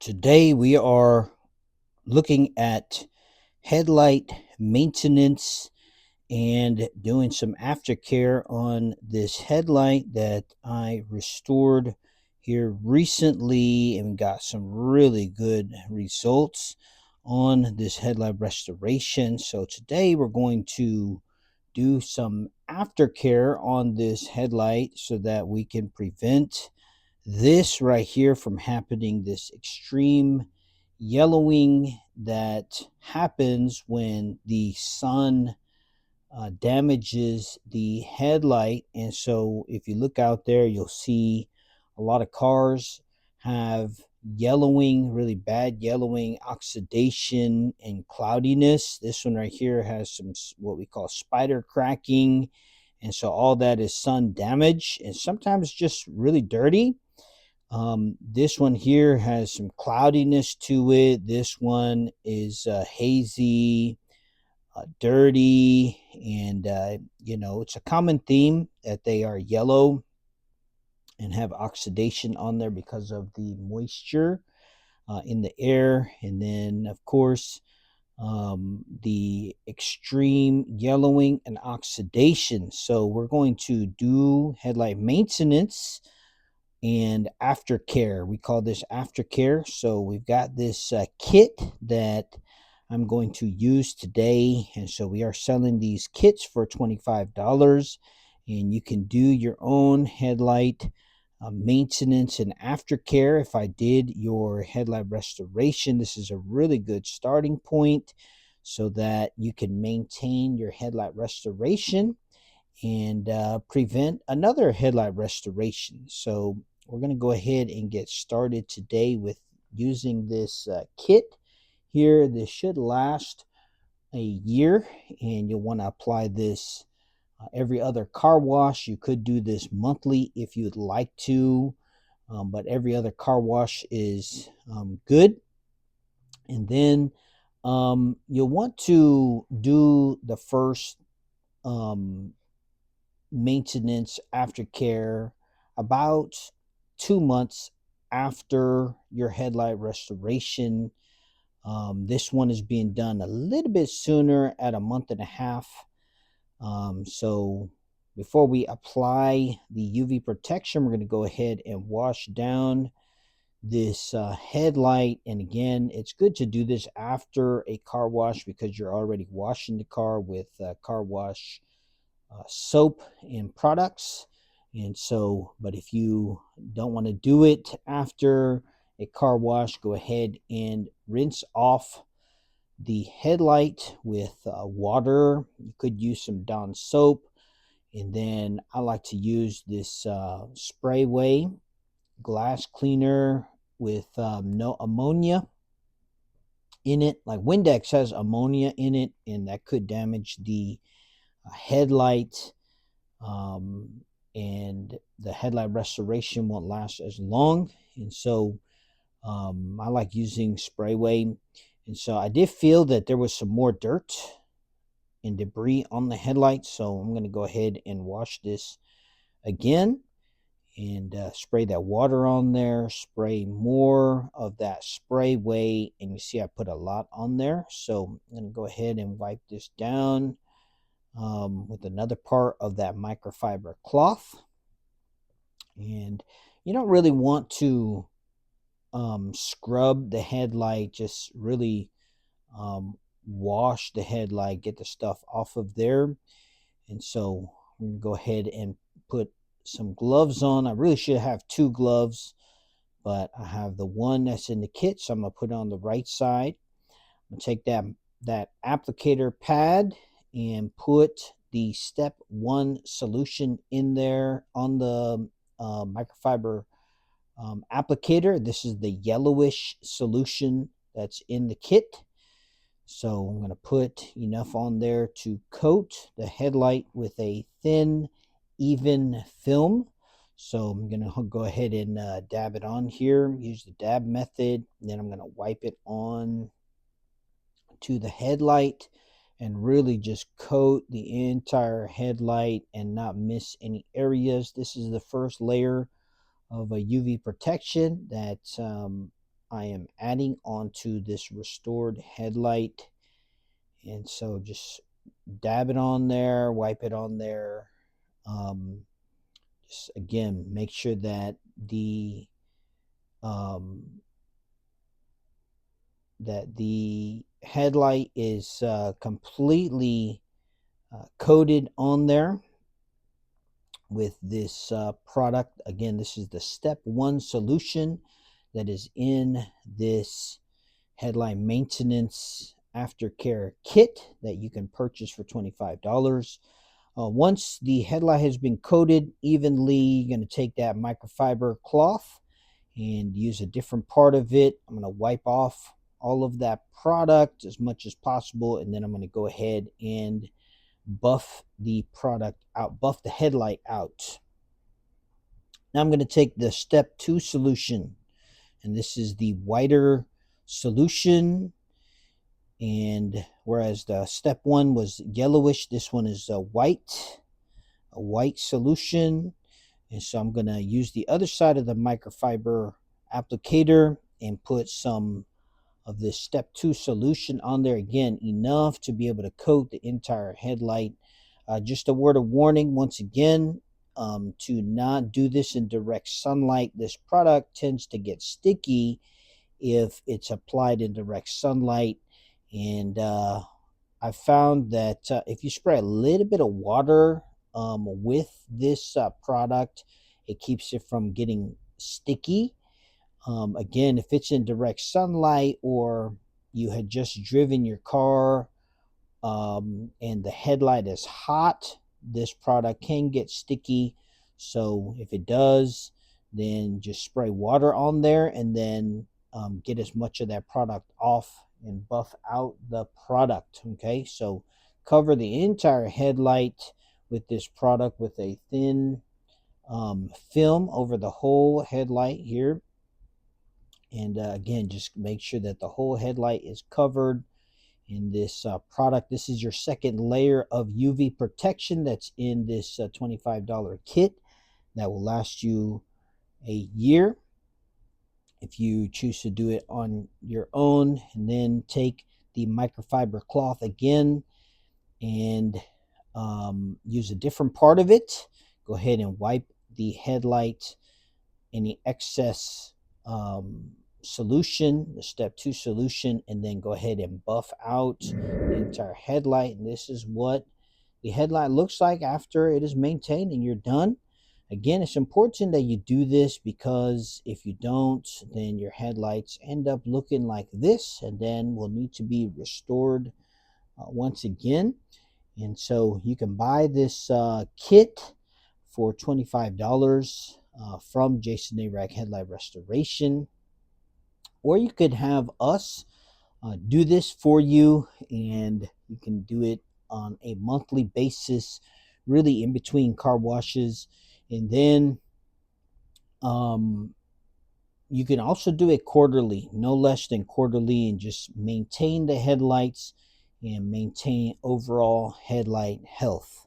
Today we are looking at headlight maintenance and doing some aftercare on this headlight that I restored here recently and got some really good results on this headlight restoration. So today we're going to do some aftercare on this headlight so that we can prevent this right here from happening, this extreme yellowing that happens when the sun damages the headlight. And so if you look out there, you'll see a lot of cars have yellowing, really bad yellowing, oxidation, and cloudiness. This one right here has some what we call spider cracking. And so all that is sun damage and sometimes just really dirty. This one here has some cloudiness to it. This one is hazy, dirty, and it's a common theme that they are yellow and have oxidation on there because of the moisture in the air. And then, of course, the extreme yellowing and oxidation. So we're going to do headlight maintenance and aftercare. We call this aftercare. So we've got this kit that I'm going to use today. And so we are selling these kits for $25. And you can do your own headlight maintenance and aftercare. If I did your headlight restoration, this is a really good starting point so that you can maintain your headlight restoration and prevent another headlight restoration. So we're going to go ahead and get started today with using this kit here. This should last a year, and you'll want to apply this every other car wash. You could do this monthly if you'd like to, but every other car wash is good. And then you'll want to do the first maintenance aftercare about 2 months after your headlight restoration. This one is being done a little bit sooner at a month and a half. So before we apply the UV protection, we're going to go ahead and wash down this headlight. And again, it's good to do this after a car wash because you're already washing the car with car wash soap and products. And so, but if you don't want to do it after a car wash, go ahead and rinse off the headlight with water. You could use some Dawn soap. And then I like to use this sprayway glass cleaner with no ammonia in it. Like Windex has ammonia in it, and that could damage the headlight. And the headlight restoration won't last as long. And so I like using sprayway. And so I did feel that there was some more dirt and debris on the headlight. So I'm going to go ahead and wash this again and spray that water on there, spray more of that sprayway. And you see I put a lot on there. So I'm going to go ahead and wipe this down with another part of that microfiber cloth. And you don't really want to scrub the headlight, just really wash the headlight, get the stuff off of there. And so I'm going to go ahead and put some gloves on. I really should have two gloves, but I have the one that's in the kit, so I'm going to put it on the right side. I'm going to take that applicator pad and put the step 1 solution in there on the microfiber applicator. This is the yellowish solution that's in the kit. So I'm going to put enough on there to coat the headlight with a thin, even film. So I'm going to go ahead and dab it on here, use the dab method. Then I'm going to wipe it on to the headlight and really just coat the entire headlight and not miss any areas. This is the first layer of a UV protection that I am adding onto this restored headlight. And so just dab it on there, wipe it on there. Just again, make sure that the um, headlight is completely coated on there with this product. Again, this is the step 1 solution that is in this headlight maintenance aftercare kit that you can purchase for $25. Once the headlight has been coated evenly, you're going to take that microfiber cloth and use a different part of it. I'm going to wipe off all of that product as much as possible, and then I'm going to go ahead and buff the product out, buff the headlight out. Now I'm going to take the step 2 solution, and this is the whiter solution. And whereas the step 1 was yellowish, this one is a white solution. And so I'm going to use the other side of the microfiber applicator and put some of this step 2 solution on there. Again, enough to be able to coat the entire headlight. Just a word of warning once again, to not do this in direct sunlight. This product tends to get sticky if it's applied in direct sunlight. And I found that if you spray a little bit of water with this product, it keeps it from getting sticky. Again, if it's in direct sunlight, or you had just driven your car and the headlight is hot, this product can get sticky. So if it does, then just spray water on there, and then get as much of that product off and buff out the product. Okay, so cover the entire headlight with this product with a thin film over the whole headlight here. And again, just make sure that the whole headlight is covered in this product. This is your second layer of UV protection that's in this $25 kit that will last you a year if you choose to do it on your own. And then take the microfiber cloth again and use a different part of it. Go ahead and wipe the headlight, any excess solution, the step 2 solution, and then go ahead and buff out the entire headlight. And this is what the headlight looks like after it is maintained and you're done. Again, it's important that you do this, because if you don't, then your headlights end up looking like this, and then will need to be restored once again. And so you can buy this kit for $25 from Jayson Narag Headlight Restoration, or you could have us do this for you, and you can do it on a monthly basis, really in between car washes. And then you can also do it quarterly, no less than quarterly, and just maintain the headlights and maintain overall headlight health.